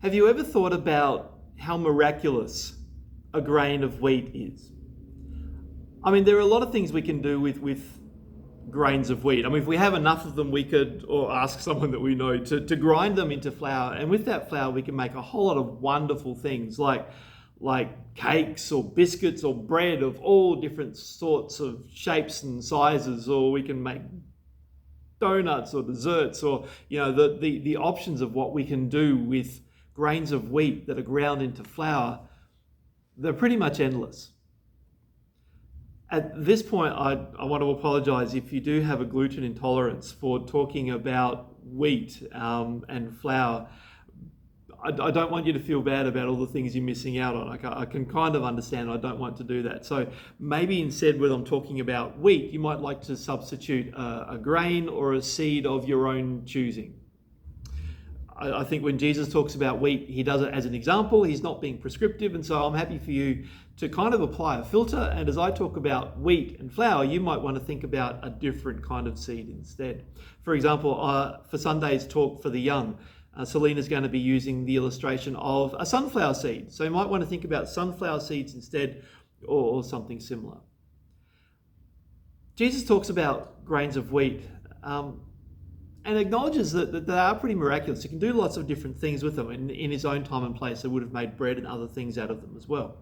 Have you ever thought about how miraculous a grain of wheat is? I mean, there are a lot of things we can do with grains of wheat. I mean, if we have enough of them, we could, or ask someone that we know to grind them into flour. And with that flour, we can make a whole lot of wonderful things like cakes or biscuits or bread of all different sorts of shapes and sizes, or we can make donuts or desserts, or the options of what we can do with grains of wheat that are ground into flour, they're pretty much endless. At this point, I want to apologize if you do have a gluten intolerance for talking about wheat and flour. I don't want you to feel bad about all the things you're missing out on. I can kind of understand. I don't want to do that. So maybe instead, when I'm talking about wheat, you might like to substitute a grain or a seed of your own choosing. I think when Jesus talks about wheat, he does it as an example. He's not being prescriptive. And so I'm happy for you to kind of apply a filter. And as I talk about wheat and flour, you might want to think about a different kind of seed instead. For example, for Sunday's talk for the young, Selena's going to be using the illustration of a sunflower seed. So you might want to think about sunflower seeds instead, or something similar. Jesus talks about grains of wheat and acknowledges that they are pretty miraculous. He can do lots of different things with them. In his own time and place, they would have made bread and other things out of them as well.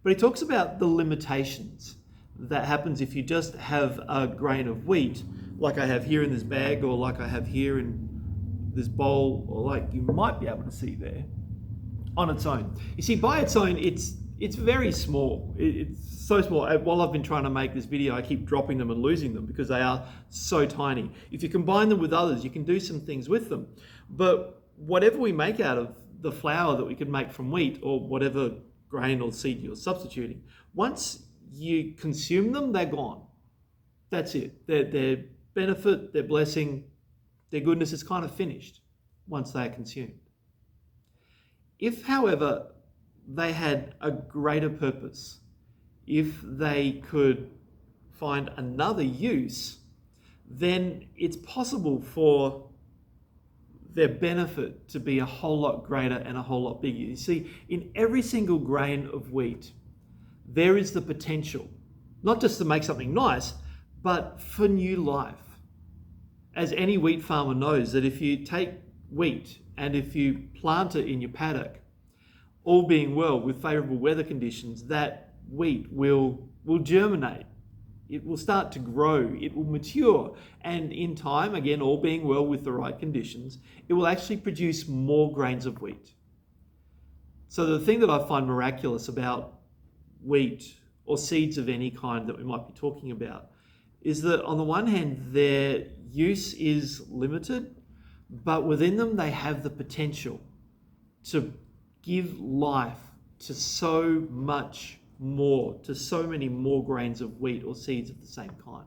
But he talks about the limitations that happens if you just have a grain of wheat, like I have here in this bag, or like I have here in this bowl, or like you might be able to see there, on its own. You see, by its own, it's very small. It's so small. While I've been trying to make this video, I keep dropping them and losing them because they are so tiny. If you combine them with others, you can do some things with them. But whatever we make out of the flour that we could make from wheat, or whatever grain or seed you're substituting, once you consume them, they're gone. That's it. Their benefit, their blessing, their goodness is kind of finished once they are consumed. If, however, they had a greater purpose, if they could find another use, then it's possible for their benefit to be a whole lot greater and a whole lot bigger. You see, in every single grain of wheat, there is the potential, not just to make something nice, but for new life. As any wheat farmer knows, that if you take wheat and if you plant it in your paddock, all being well with favourable weather conditions, that wheat will germinate. It will start to grow, it will mature, and in time, again, all being well with the right conditions, it will actually produce more grains of wheat. So the thing that I find miraculous about wheat, or seeds of any kind that we might be talking about, is that on the one hand, their use is limited, but within them they have the potential to give life to so much more, to so many more grains of wheat or seeds of the same kind.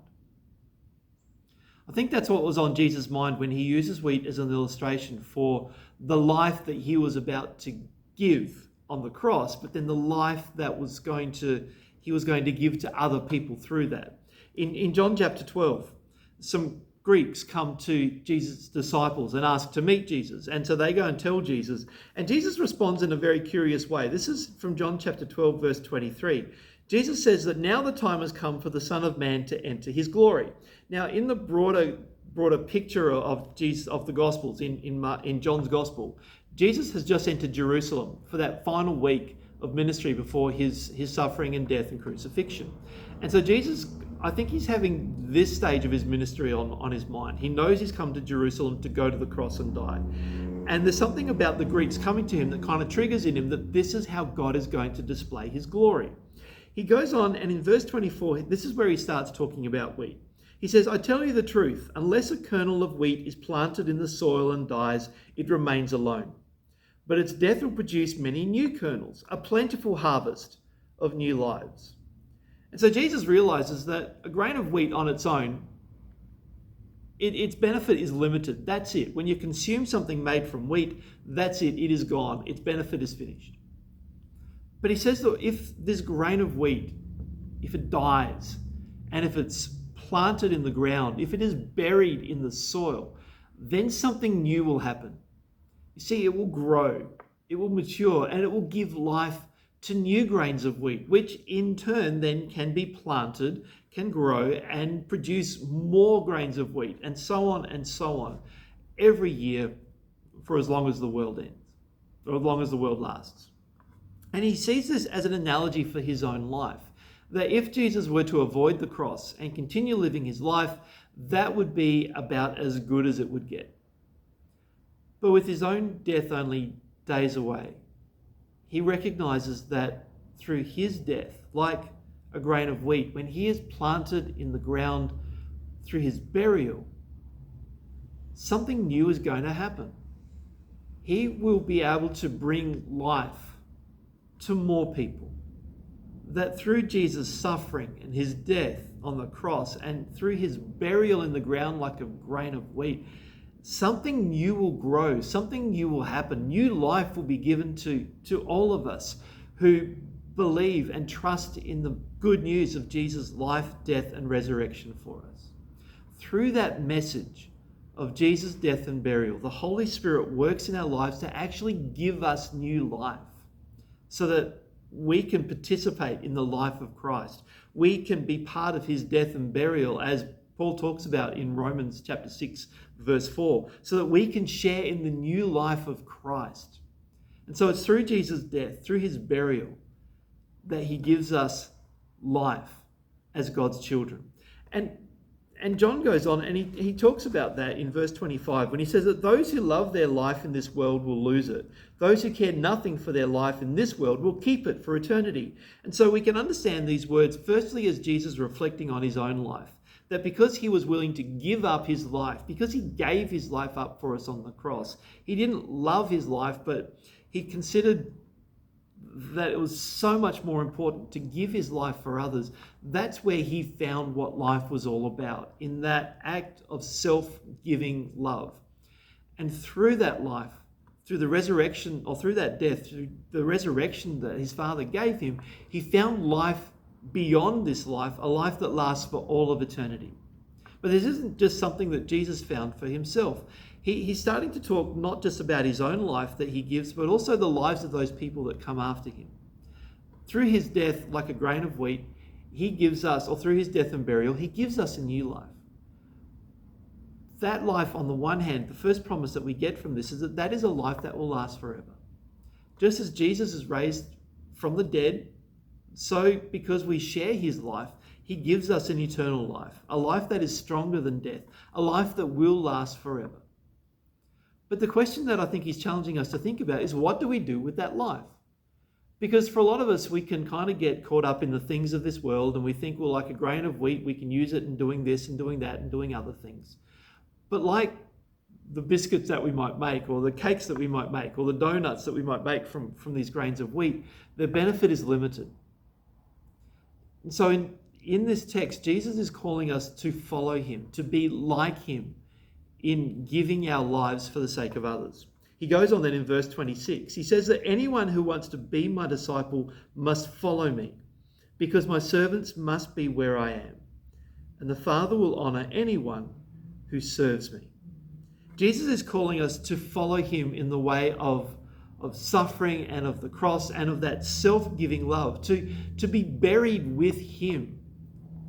I think that's what was on Jesus' mind when he uses wheat as an illustration for the life that he was about to give on the cross, but then the life that he was going to give to other people through that. In John chapter 12, some Greeks come to Jesus' disciples and ask to meet Jesus. And so they go and tell Jesus. And Jesus responds in a very curious way. This is from John chapter 12, verse 23. Jesus says that now the time has come for the Son of Man to enter his glory. Now, in the broader picture of Jesus, of the Gospels, in John's Gospel, Jesus has just entered Jerusalem for that final week of ministry before his suffering and death and crucifixion. And so Jesus, I think he's having this stage of his ministry on his mind. He knows he's come to Jerusalem to go to the cross and die. And there's something about the Greeks coming to him that kind of triggers in him that this is how God is going to display his glory. He goes on, and in verse 24, this is where he starts talking about wheat. He says, I tell you the truth, unless a kernel of wheat is planted in the soil and dies, it remains alone. But its death will produce many new kernels, a plentiful harvest of new lives. And so Jesus realizes that a grain of wheat on its own, its benefit is limited. That's it. When you consume something made from wheat, that's it. It is gone. Its benefit is finished. But he says that if this grain of wheat, if it dies, and if it's planted in the ground, if it is buried in the soil, then something new will happen. You see, it will grow. it will mature, and it will give life to new grains of wheat, which in turn then can be planted, can grow and produce more grains of wheat, and so on, every year for as long as the world ends, or as long as the world lasts. And he sees this as an analogy for his own life, that if Jesus were to avoid the cross and continue living his life, that would be about as good as it would get. But with his own death only days away, he recognizes that through his death, like a grain of wheat, when he is planted in the ground through his burial, something new is going to happen. He will be able to bring life to more people. That through Jesus' suffering and his death on the cross and through his burial in the ground like a grain of wheat, something new will grow, something new will happen. New life will be given to all of us who believe and trust in the good news of Jesus' life, death, and resurrection for us. Through that message of Jesus' death and burial, the Holy Spirit works in our lives to actually give us new life so that we can participate in the life of Christ. We can be part of his death and burial, as Paul talks about in Romans chapter 6, verse 4, so that we can share in the new life of Christ. And so it's through Jesus' death, through his burial, that he gives us life as God's children. And John goes on and he talks about that in verse 25 when he says that those who love their life in this world will lose it. Those who care nothing for their life in this world will keep it for eternity. And so we can understand these words firstly as Jesus reflecting on his own life. That because he was willing to give up his life, because he gave his life up for us on the cross, he didn't love his life, but he considered that it was so much more important to give his life for others. That's where he found what life was all about, in that act of self-giving love. And through that life, through the resurrection, or through that death, through the resurrection that his Father gave him, he found life beyond this life, a life that lasts for all of eternity. But this isn't just something that Jesus found for himself. He's starting to talk not just about his own life that he gives, but also the lives of those people that come after him. Through his death, like a grain of wheat, he gives us, or through his death and burial, he gives us a new life. That life, on the one hand, the first promise that we get from this is that that is a life that will last forever. Just as Jesus is raised from the dead, so because we share his life, he gives us an eternal life, a life that is stronger than death, a life that will last forever. But the question that I think he's challenging us to think about is, what do we do with that life? Because for a lot of us, we can kind of get caught up in the things of this world and we think, well, like a grain of wheat, we can use it in doing this and doing that and doing other things. But like the biscuits that we might make, or the cakes that we might make, or the donuts that we might make from these grains of wheat, their benefit is limited. And so in this text, Jesus is calling us to follow him, to be like him in giving our lives for the sake of others. He goes on then in verse 26. He says that anyone who wants to be my disciple must follow me, because my servants must be where I am, and the Father will honor anyone who serves me. Jesus is calling us to follow him in the way of suffering and of the cross and of that self-giving love, to be buried with him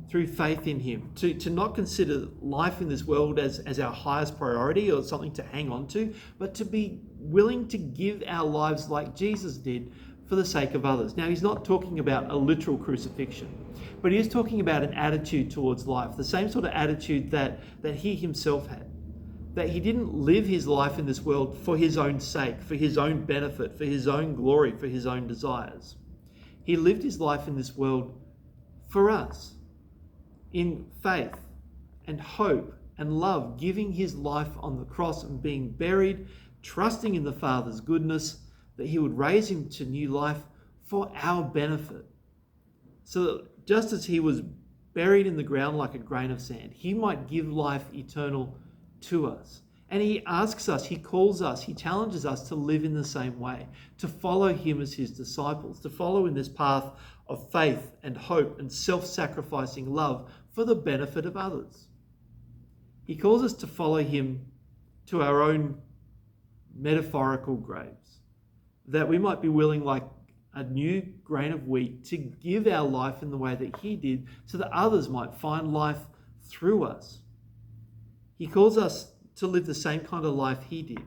through faith in him, to not consider life in this world as our highest priority or something to hang on to, but to be willing to give our lives like Jesus did for the sake of others. Now, he's not talking about a literal crucifixion, but he is talking about an attitude towards life, the same sort of attitude that he himself had. That he didn't live his life in this world for his own sake, for his own benefit, for his own glory, for his own desires. He lived his life in this world for us, in faith and hope and love, giving his life on the cross and being buried, trusting in the Father's goodness, that he would raise him to new life for our benefit. So that just as he was buried in the ground like a grain of sand, he might give life eternal to us. And he asks us, he calls us, he challenges us to live in the same way, to follow him as his disciples, to follow in this path of faith and hope and self-sacrificing love for the benefit of others. He calls us to follow him to our own metaphorical graves, that we might be willing, like a new grain of wheat, to give our life in the way that he did so that others might find life through us. He calls us to live the same kind of life he did,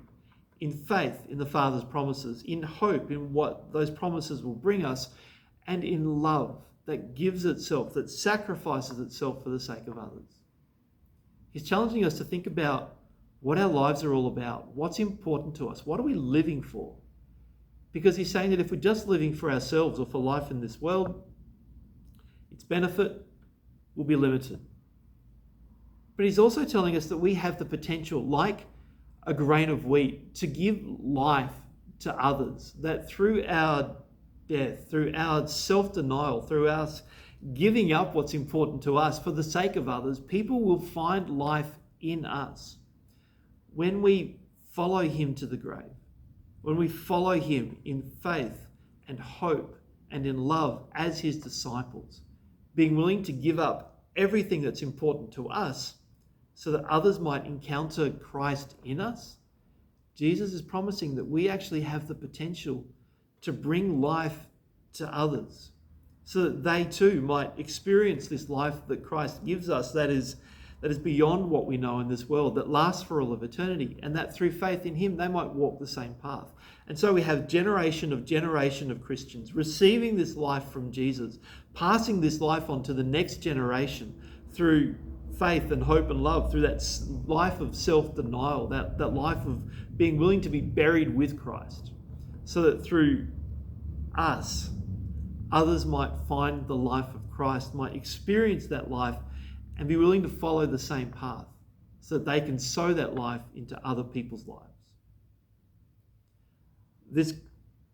in faith in the Father's promises, in hope in what those promises will bring us, and in love that gives itself, that sacrifices itself for the sake of others. He's challenging us to think about what our lives are all about, what's important to us, what are we living for? Because he's saying that if we're just living for ourselves or for life in this world, its benefit will be limited. But he's also telling us that we have the potential, like a grain of wheat, to give life to others, that through our death, through our self-denial, through us giving up what's important to us for the sake of others, people will find life in us. When we follow him to the grave, when we follow him in faith and hope and in love as his disciples, being willing to give up everything that's important to us so that others might encounter Christ in us, Jesus is promising that we actually have the potential to bring life to others so that they too might experience this life that Christ gives us that is beyond what we know in this world, that lasts for all of eternity, and that through faith in him they might walk the same path. And so we have generation of Christians receiving this life from Jesus, passing this life on to the next generation through faith and hope and love, through that life of self-denial, that life of being willing to be buried with Christ, so that through us, others might find the life of Christ, might experience that life and be willing to follow the same path so that they can sow that life into other people's lives. This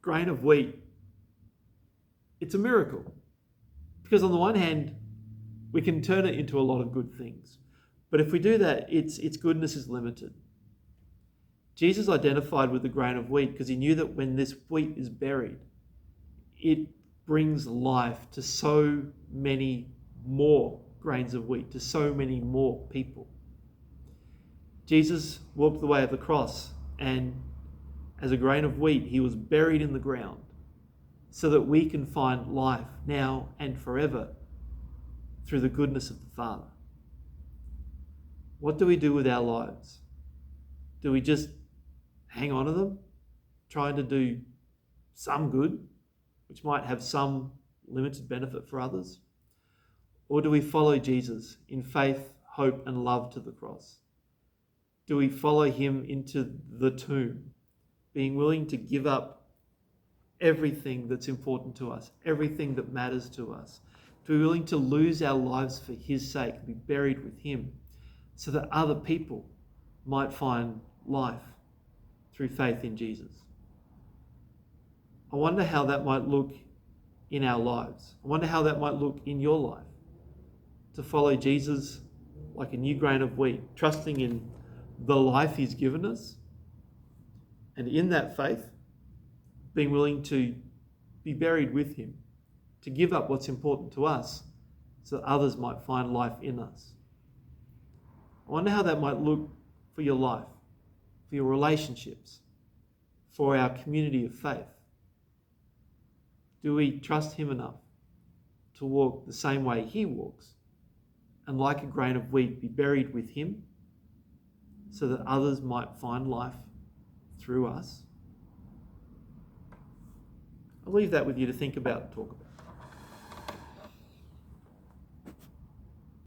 grain of wheat, it's a miracle. Because on the one hand, we can turn it into a lot of good things. But if we do that, its goodness is limited. Jesus identified with the grain of wheat because he knew that when this wheat is buried, it brings life to so many more grains of wheat, to so many more people. Jesus walked the way of the cross, and as a grain of wheat, he was buried in the ground so that we can find life now and forever through the goodness of the Father. What do we do with our lives? Do we just hang on to them, trying to do some good, which might have some limited benefit for others? Or do we follow Jesus in faith, hope, and love to the cross? Do we follow him into the tomb, being willing to give up everything that's important to us, everything that matters to us, to be willing to lose our lives for his sake, be buried with him, so that other people might find life through faith in Jesus? I wonder how that might look in our lives. I wonder how that might look in your life, to follow Jesus like a new grain of wheat, trusting in the life he's given us, and in that faith, being willing to be buried with him, to give up what's important to us so that others might find life in us. I wonder how that might look for your life, for your relationships, for our community of faith. Do we trust him enough to walk the same way he walks, and like a grain of wheat, be buried with him so that others might find life through us? I'll leave that with you to think about and talk about.